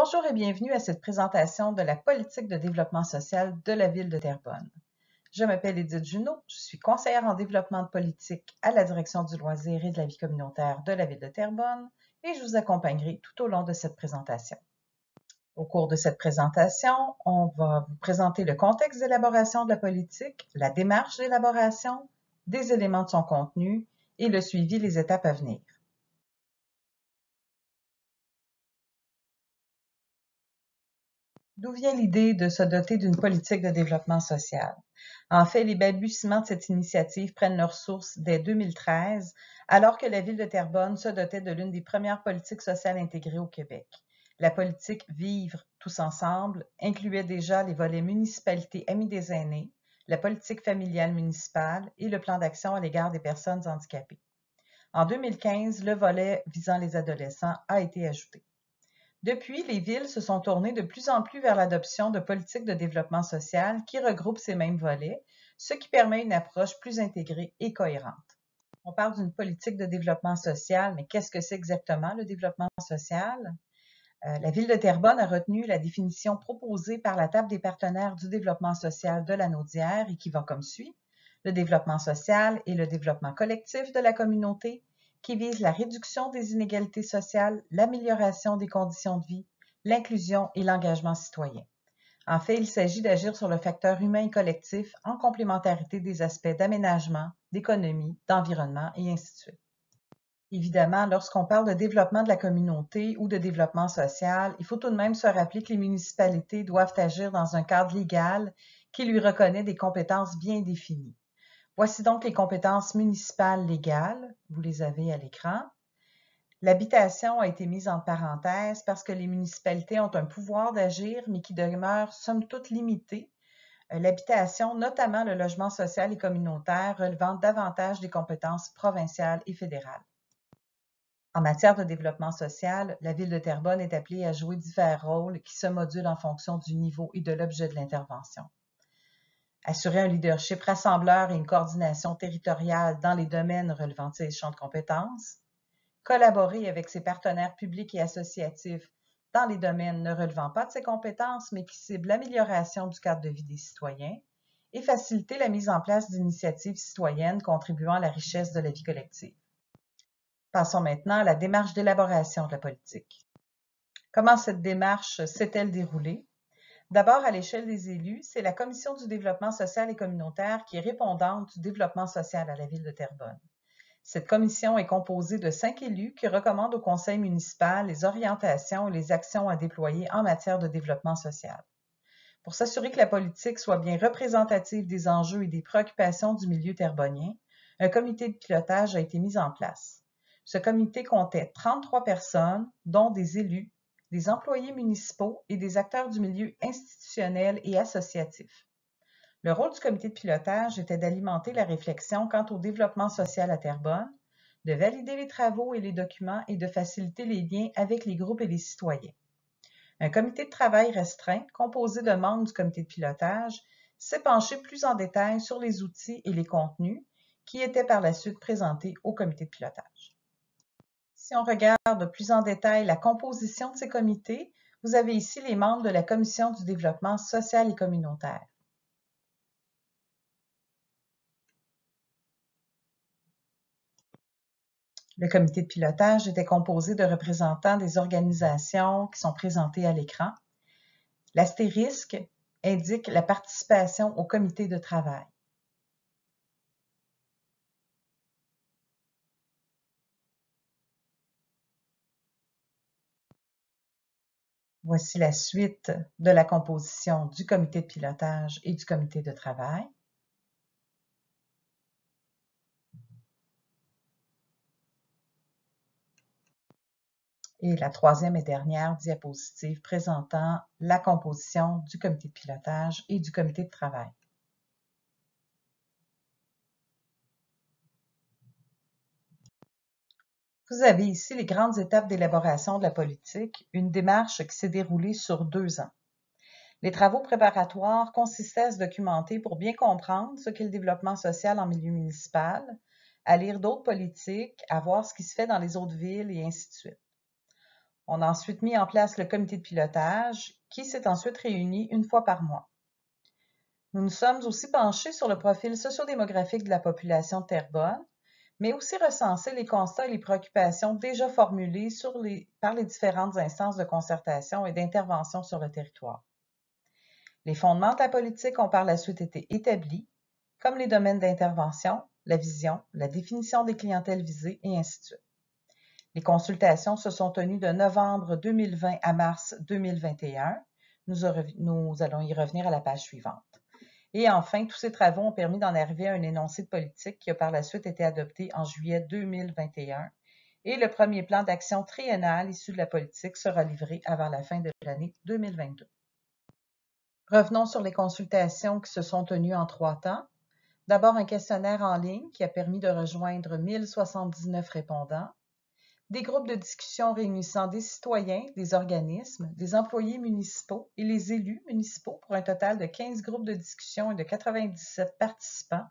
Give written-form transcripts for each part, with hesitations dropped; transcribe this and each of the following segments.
Bonjour et bienvenue à cette présentation de la politique de développement social de la Ville de Terrebonne. Je m'appelle Édith Junot, je suis conseillère en développement de politique à la Direction du loisir et de la vie communautaire de la Ville de Terrebonne et je vous accompagnerai tout au long de cette présentation. Au cours de cette présentation, on va vous présenter le contexte d'élaboration de la politique, la démarche d'élaboration, des éléments de son contenu et le suivi des étapes à venir. D'où vient l'idée de se doter d'une politique de développement social? En fait, les balbutiements de cette initiative prennent leur source dès 2013, alors que la Ville de Terrebonne se dotait de l'une des premières politiques sociales intégrées au Québec. La politique Vivre tous ensemble incluait déjà les volets municipalité amis des aînés, la politique familiale municipale et le plan d'action à l'égard des personnes handicapées. En 2015, le volet visant les adolescents a été ajouté. Depuis, les villes se sont tournées de plus en plus vers l'adoption de politiques de développement social qui regroupent ces mêmes volets, ce qui permet une approche plus intégrée et cohérente. On parle d'une politique de développement social, mais qu'est-ce que c'est exactement le développement social? La Ville de Terrebonne a retenu la définition proposée par la Table des partenaires du développement social de la Naudière et qui va comme suit. Le développement social est le développement collectif de la communauté qui vise la réduction des inégalités sociales, l'amélioration des conditions de vie, l'inclusion et l'engagement citoyen. En fait, il s'agit d'agir sur le facteur humain et collectif en complémentarité des aspects d'aménagement, d'économie, d'environnement et ainsi de suite. Évidemment, lorsqu'on parle de développement de la communauté ou de développement social, il faut tout de même se rappeler que les municipalités doivent agir dans un cadre légal qui lui reconnaît des compétences bien définies. Voici donc les compétences municipales légales, vous les avez à l'écran. L'habitation a été mise en parenthèse parce que les municipalités ont un pouvoir d'agir, mais qui demeure somme toute limité. L'habitation, notamment le logement social et communautaire, relevant davantage des compétences provinciales et fédérales. En matière de développement social, la Ville de Terrebonne est appelée à jouer divers rôles qui se modulent en fonction du niveau et de l'objet de l'intervention. Assurer un leadership rassembleur et une coordination territoriale dans les domaines relevant de ses champs de compétences. Collaborer avec ses partenaires publics et associatifs dans les domaines ne relevant pas de ses compétences, mais qui ciblent l'amélioration du cadre de vie des citoyens. Et faciliter la mise en place d'initiatives citoyennes contribuant à la richesse de la vie collective. Passons maintenant à la démarche d'élaboration de la politique. Comment cette démarche s'est-elle déroulée? D'abord, à l'échelle des élus, c'est la Commission du développement social et communautaire qui est répondante du développement social à la Ville de Terrebonne. Cette commission est composée de 5 élus qui recommandent au conseil municipal les orientations et les actions à déployer en matière de développement social. Pour s'assurer que la politique soit bien représentative des enjeux et des préoccupations du milieu terrebonnien, un comité de pilotage a été mis en place. Ce comité comptait 33 personnes, dont des élus, des employés municipaux et des acteurs du milieu institutionnel et associatif. Le rôle du comité de pilotage était d'alimenter la réflexion quant au développement social à Terrebonne, de valider les travaux et les documents et de faciliter les liens avec les groupes et les citoyens. Un comité de travail restreint, composé de membres du comité de pilotage, s'est penché plus en détail sur les outils et les contenus qui étaient par la suite présentés au comité de pilotage. Si on regarde plus en détail la composition de ces comités, vous avez ici les membres de la Commission du développement social et communautaire. Le comité de pilotage était composé de représentants des organisations qui sont présentées à l'écran. L'astérisque indique la participation au comité de travail. Voici la suite de la composition du comité de pilotage et du comité de travail. Et la troisième et dernière diapositive présentant la composition du comité de pilotage et du comité de travail. Vous avez ici les grandes étapes d'élaboration de la politique, une démarche qui s'est déroulée sur 2 ans. Les travaux préparatoires consistaient à se documenter pour bien comprendre ce qu'est le développement social en milieu municipal, à lire d'autres politiques, à voir ce qui se fait dans les autres villes et ainsi de suite. On a ensuite mis en place le comité de pilotage qui s'est ensuite réuni une fois par mois. Nous nous sommes aussi penchés sur le profil sociodémographique de la population de Terrebonne, mais aussi recenser les constats et les préoccupations déjà formulées par les différentes instances de concertation et d'intervention sur le territoire. Les fondements de la politique ont par la suite été établis, comme les domaines d'intervention, la vision, la définition des clientèles visées et ainsi de suite. Les consultations se sont tenues de novembre 2020 à mars 2021. Nous allons y revenir à la page suivante. Et enfin, tous ces travaux ont permis d'en arriver à un énoncé de politique qui a par la suite été adopté en juillet 2021. Et le premier plan d'action triennal issu de la politique sera livré avant la fin de l'année 2022. Revenons sur les consultations qui se sont tenues en 3 temps. D'abord, un questionnaire en ligne qui a permis de rejoindre 1079 répondants. Des groupes de discussion réunissant des citoyens, des organismes, des employés municipaux et les élus municipaux pour un total de 15 groupes de discussion et de 97 participants.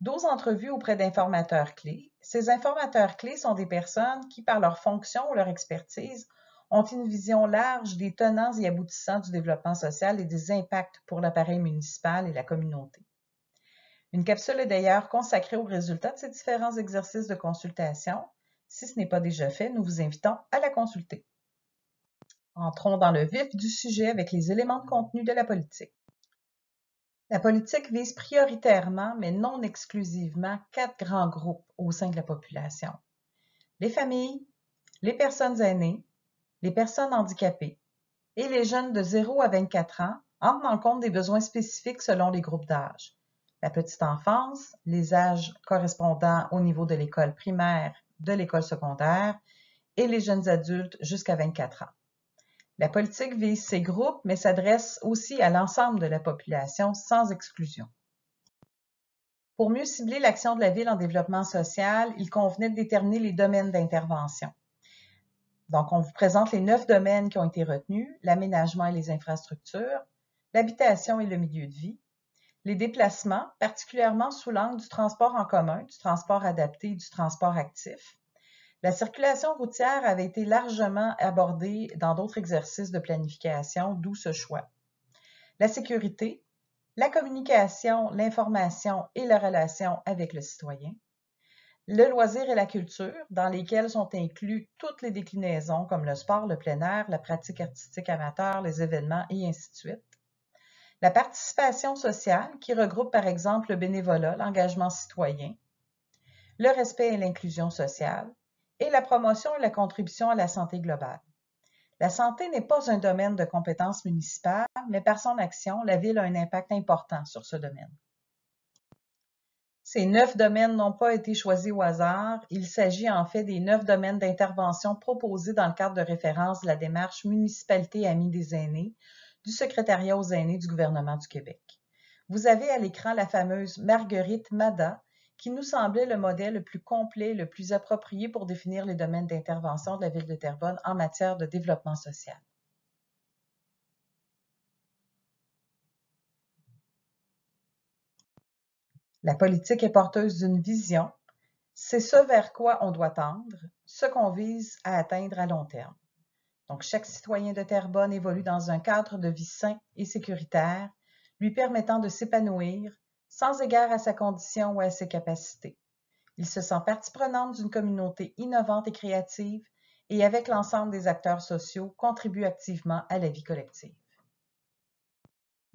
12 entrevues auprès d'informateurs clés. Ces informateurs clés sont des personnes qui, par leur fonction ou leur expertise, ont une vision large des tenants et aboutissants du développement social et des impacts pour l'appareil municipal et la communauté. Une capsule est d'ailleurs consacrée aux résultats de ces différents exercices de consultation. Si ce n'est pas déjà fait, nous vous invitons à la consulter. Entrons dans le vif du sujet avec les éléments de contenu de la politique. La politique vise prioritairement, mais non exclusivement, 4 grands groupes au sein de la population. Les familles, les personnes aînées, les personnes handicapées et les jeunes de 0 à 24 ans en tenant compte des besoins spécifiques selon les groupes d'âge. La petite enfance, les âges correspondant au niveau de l'école primaire, de l'école secondaire et les jeunes adultes jusqu'à 24 ans. La politique vise ces groupes, mais s'adresse aussi à l'ensemble de la population sans exclusion. Pour mieux cibler l'action de la Ville en développement social, il convenait de déterminer les domaines d'intervention. Donc, on vous présente les 9 domaines qui ont été retenus: l'aménagement et les infrastructures, l'habitation et le milieu de vie, les déplacements, particulièrement sous l'angle du transport en commun, du transport adapté et du transport actif. La circulation routière avait été largement abordée dans d'autres exercices de planification, d'où ce choix. La sécurité, la communication, l'information et la relation avec le citoyen. Le loisir et la culture, dans lesquels sont inclus toutes les déclinaisons comme le sport, le plein air, la pratique artistique amateur, les événements et ainsi de suite. La participation sociale, qui regroupe par exemple le bénévolat, l'engagement citoyen, le respect et l'inclusion sociale, et la promotion et la contribution à la santé globale. La santé n'est pas un domaine de compétence municipale, mais par son action, la Ville a un impact important sur ce domaine. Ces 9 domaines n'ont pas été choisis au hasard. Il s'agit en fait des 9 domaines d'intervention proposés dans le cadre de référence de la démarche Municipalité Amis des aînés du Secrétariat aux aînés du gouvernement du Québec. Vous avez à l'écran la fameuse Marguerite Mada, qui nous semblait le modèle le plus complet, le plus approprié pour définir les domaines d'intervention de la Ville de Terrebonne en matière de développement social. La politique est porteuse d'une vision. C'est ce vers quoi on doit tendre, ce qu'on vise à atteindre à long terme. Donc, chaque citoyen de Terrebonne évolue dans un cadre de vie sain et sécuritaire, lui permettant de s'épanouir sans égard à sa condition ou à ses capacités. Il se sent partie prenante d'une communauté innovante et créative et, avec l'ensemble des acteurs sociaux, contribue activement à la vie collective.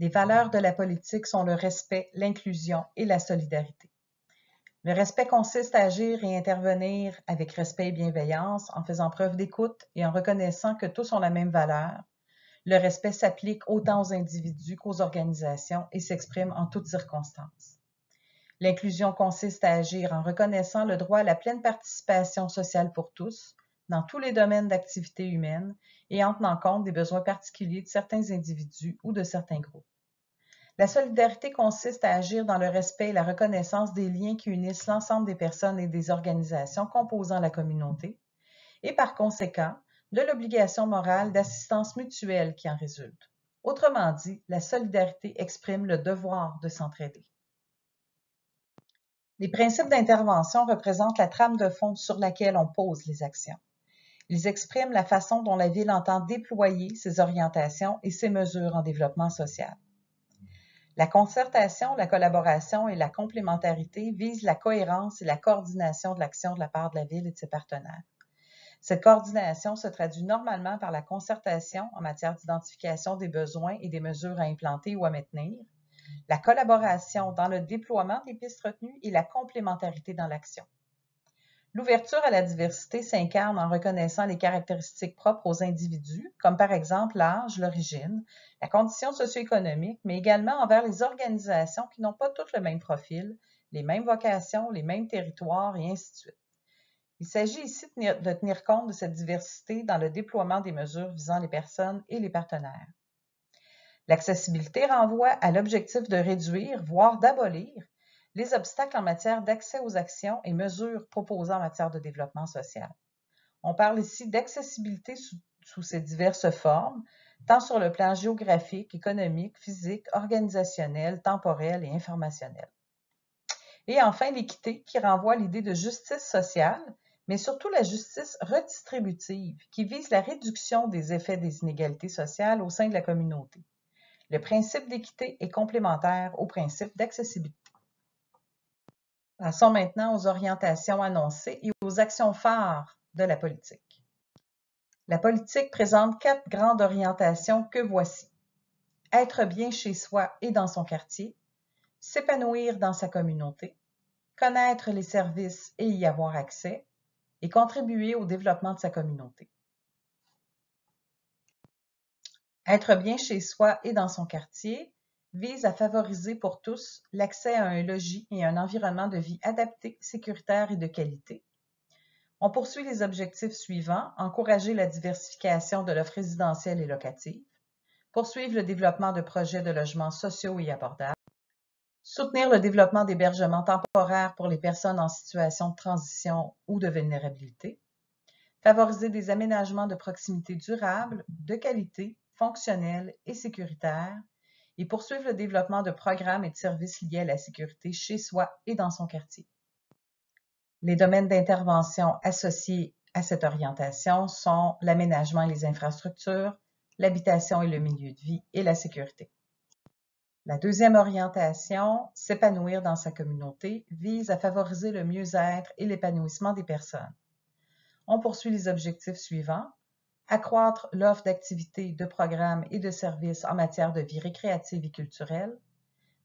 Les valeurs de la politique sont le respect, l'inclusion et la solidarité. Le respect consiste à agir et intervenir avec respect et bienveillance, en faisant preuve d'écoute et en reconnaissant que tous ont la même valeur. Le respect s'applique autant aux individus qu'aux organisations et s'exprime en toutes circonstances. L'inclusion consiste à agir en reconnaissant le droit à la pleine participation sociale pour tous, dans tous les domaines d'activité humaine et en tenant compte des besoins particuliers de certains individus ou de certains groupes. La solidarité consiste à agir dans le respect et la reconnaissance des liens qui unissent l'ensemble des personnes et des organisations composant la communauté et par conséquent de l'obligation morale d'assistance mutuelle qui en résulte. Autrement dit, la solidarité exprime le devoir de s'entraider. Les principes d'intervention représentent la trame de fond sur laquelle on pose les actions. Ils expriment la façon dont la Ville entend déployer ses orientations et ses mesures en développement social. La concertation, la collaboration et la complémentarité visent la cohérence et la coordination de l'action de la part de la Ville et de ses partenaires. Cette coordination se traduit normalement par la concertation en matière d'identification des besoins et des mesures à implanter ou à maintenir, la collaboration dans le déploiement des pistes retenues et la complémentarité dans l'action. L'ouverture à la diversité s'incarne en reconnaissant les caractéristiques propres aux individus, comme par exemple l'âge, l'origine, la condition socio-économique, mais également envers les organisations qui n'ont pas toutes le même profil, les mêmes vocations, les mêmes territoires et ainsi de suite. Il s'agit ici de tenir compte de cette diversité dans le déploiement des mesures visant les personnes et les partenaires. L'accessibilité renvoie à l'objectif de réduire, voire d'abolir, les obstacles en matière d'accès aux actions et mesures proposées en matière de développement social. On parle ici d'accessibilité sous ses diverses formes, tant sur le plan géographique, économique, physique, organisationnel, temporel et informationnel. Et enfin, l'équité qui renvoie à l'idée de justice sociale, mais surtout la justice redistributive qui vise la réduction des effets des inégalités sociales au sein de la communauté. Le principe d'équité est complémentaire au principe d'accessibilité. Passons maintenant aux orientations annoncées et aux actions phares de la politique. La politique présente 4 grandes orientations que voici. Être bien chez soi et dans son quartier, s'épanouir dans sa communauté, connaître les services et y avoir accès, et contribuer au développement de sa communauté. Être bien chez soi et dans son quartier vise à favoriser pour tous l'accès à un logis et un environnement de vie adapté, sécuritaire et de qualité. On poursuit les objectifs suivants: encourager la diversification de l'offre résidentielle et locative, poursuivre le développement de projets de logements sociaux et abordables, soutenir le développement d'hébergements temporaires pour les personnes en situation de transition ou de vulnérabilité, favoriser des aménagements de proximité durables, de qualité, fonctionnels et sécuritaires, et poursuivre le développement de programmes et de services liés à la sécurité chez soi et dans son quartier. Les domaines d'intervention associés à cette orientation sont l'aménagement et les infrastructures, l'habitation et le milieu de vie et la sécurité. La deuxième orientation, s'épanouir dans sa communauté, vise à favoriser le mieux-être et l'épanouissement des personnes. On poursuit les objectifs suivants: accroître l'offre d'activités, de programmes et de services en matière de vie récréative et culturelle,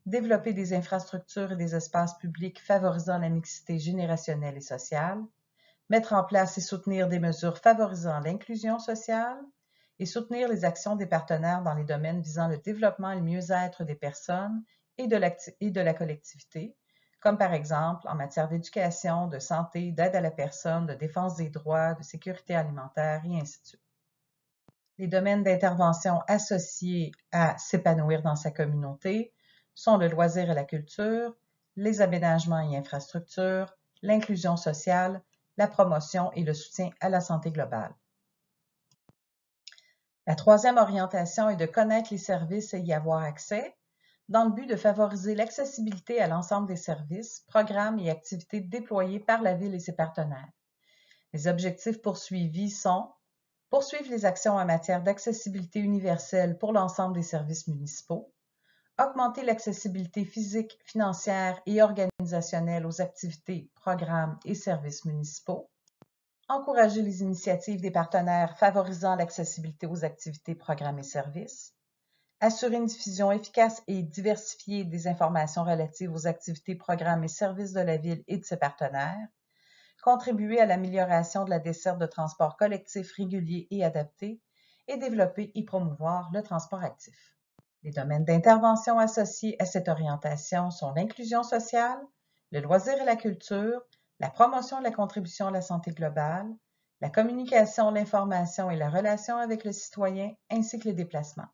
développer des infrastructures et des espaces publics favorisant la mixité générationnelle et sociale, mettre en place et soutenir des mesures favorisant l'inclusion sociale et soutenir les actions des partenaires dans les domaines visant le développement et le mieux-être des personnes et de la collectivité, comme par exemple en matière d'éducation, de santé, d'aide à la personne, de défense des droits, de sécurité alimentaire et ainsi de suite. Les domaines d'intervention associés à s'épanouir dans sa communauté sont le loisir et la culture, les aménagements et infrastructures, l'inclusion sociale, la promotion et le soutien à la santé globale. La troisième orientation est de connaître les services et y avoir accès, dans le but de favoriser l'accessibilité à l'ensemble des services, programmes et activités déployés par la Ville et ses partenaires. Les objectifs poursuivis sont: poursuivre les actions en matière d'accessibilité universelle pour l'ensemble des services municipaux, augmenter l'accessibilité physique, financière et organisationnelle aux activités, programmes et services municipaux, encourager les initiatives des partenaires favorisant l'accessibilité aux activités, programmes et services, assurer une diffusion efficace et diversifiée des informations relatives aux activités, programmes et services de la Ville et de ses partenaires, contribuer à l'amélioration de la desserte de transport collectif régulier et adapté, et développer et promouvoir le transport actif. Les domaines d'intervention associés à cette orientation sont l'inclusion sociale, le loisir et la culture, la promotion de la contribution à la santé globale, la communication, l'information et la relation avec le citoyen, ainsi que les déplacements.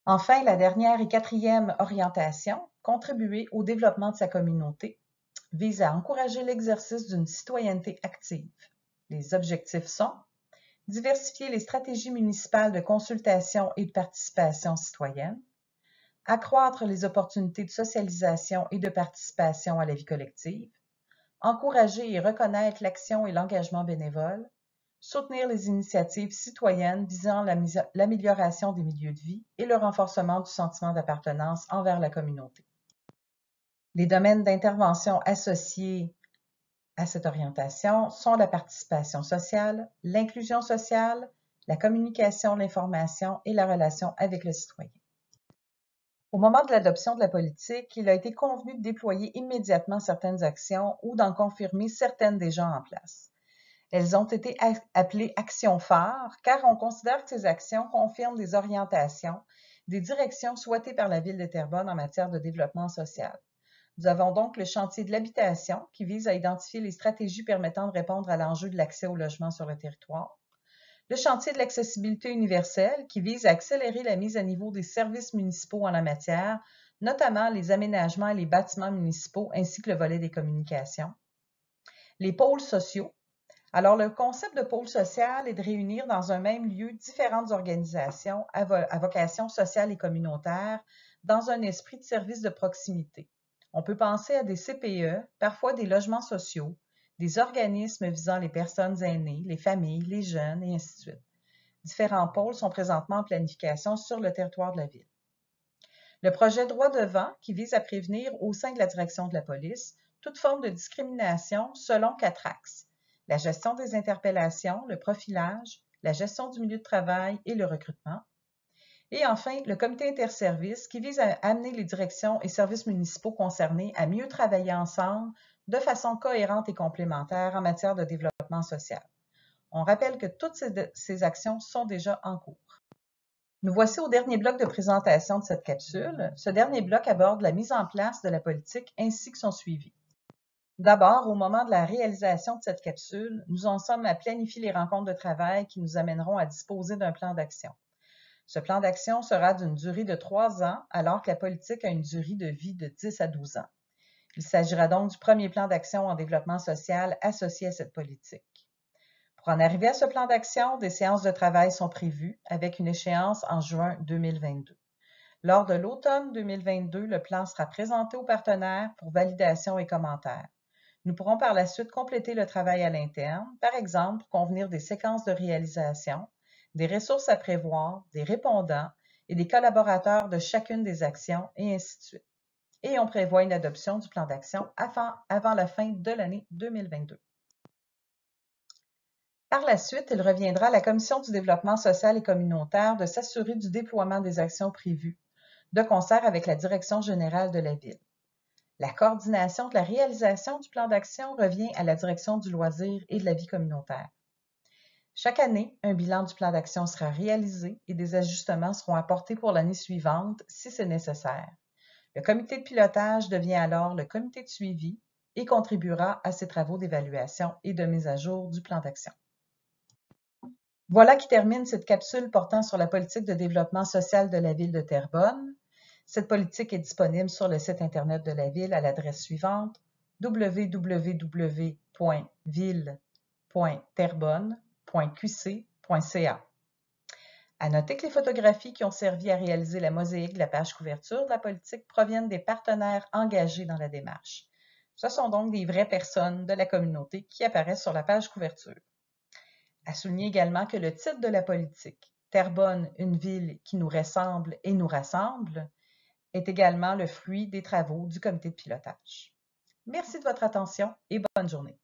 Enfin, la dernière et quatrième orientation, contribuer au développement de sa communauté, vise à encourager l'exercice d'une citoyenneté active. Les objectifs sont: diversifier les stratégies municipales de consultation et de participation citoyenne, accroître les opportunités de socialisation et de participation à la vie collective, encourager et reconnaître l'action et l'engagement bénévole, soutenir les initiatives citoyennes visant l'amélioration des milieux de vie et le renforcement du sentiment d'appartenance envers la communauté. Les domaines d'intervention associés à cette orientation sont la participation sociale, l'inclusion sociale, la communication, l'information et la relation avec le citoyen. Au moment de l'adoption de la politique, il a été convenu de déployer immédiatement certaines actions ou d'en confirmer certaines déjà en place. Elles ont été appelées actions phares car on considère que ces actions confirment des orientations, des directions souhaitées par la Ville de Terrebonne en matière de développement social. Nous avons donc le chantier de l'habitation qui vise à identifier les stratégies permettant de répondre à l'enjeu de l'accès au logement sur le territoire. Le chantier de l'accessibilité universelle qui vise à accélérer la mise à niveau des services municipaux en la matière, notamment les aménagements et les bâtiments municipaux ainsi que le volet des communications. Les pôles sociaux. Alors, le concept de pôle social est de réunir dans un même lieu différentes organisations à vocation sociale et communautaire dans un esprit de service de proximité. On peut penser à des CPE, parfois des logements sociaux, des organismes visant les personnes aînées, les familles, les jeunes, et ainsi de suite. Différents pôles sont présentement en planification sur le territoire de la ville. Le projet Droit devant, qui vise à prévenir au sein de la direction de la police toute forme de discrimination selon 4 axes. La gestion des interpellations, le profilage, la gestion du milieu de travail et le recrutement. Et enfin, le comité interservices qui vise à amener les directions et services municipaux concernés à mieux travailler ensemble de façon cohérente et complémentaire en matière de développement social. On rappelle que toutes ces actions sont déjà en cours. Nous voici au dernier bloc de présentation de cette capsule. Ce dernier bloc aborde la mise en place de la politique ainsi que son suivi. D'abord, au moment de la réalisation de cette capsule, nous en sommes à planifier les rencontres de travail qui nous amèneront à disposer d'un plan d'action. Ce plan d'action sera d'une durée de 3 ans, alors que la politique a une durée de vie de 10 à 12 ans. Il s'agira donc du premier plan d'action en développement social associé à cette politique. Pour en arriver à ce plan d'action, des séances de travail sont prévues avec une échéance en juin 2022. Lors de l'automne 2022, le plan sera présenté aux partenaires pour validation et commentaires. Nous pourrons par la suite compléter le travail à l'interne, par exemple pour convenir des séquences de réalisation, des ressources à prévoir, des répondants et des collaborateurs de chacune des actions, et ainsi de suite. Et on prévoit une adoption du plan d'action avant la fin de l'année 2022. Par la suite, il reviendra à la Commission du développement social et communautaire de s'assurer du déploiement des actions prévues, de concert avec la Direction générale de la Ville. La coordination de la réalisation du plan d'action revient à la Direction du loisir et de la vie communautaire. Chaque année, un bilan du plan d'action sera réalisé et des ajustements seront apportés pour l'année suivante si c'est nécessaire. Le comité de pilotage devient alors le comité de suivi et contribuera à ces travaux d'évaluation et de mise à jour du plan d'action. Voilà qui termine cette capsule portant sur la politique de développement social de la Ville de Terrebonne. Cette politique est disponible sur le site Internet de la Ville à l'adresse suivante www.ville.terrebonne.qc.ca. À noter que les photographies qui ont servi à réaliser la mosaïque de la page couverture de la politique proviennent des partenaires engagés dans la démarche. Ce sont donc des vraies personnes de la communauté qui apparaissent sur la page couverture. À souligner également que le titre de la politique, Terrebonne, une ville qui nous ressemble et nous rassemble, est également le fruit des travaux du comité de pilotage. Merci de votre attention et bonne journée.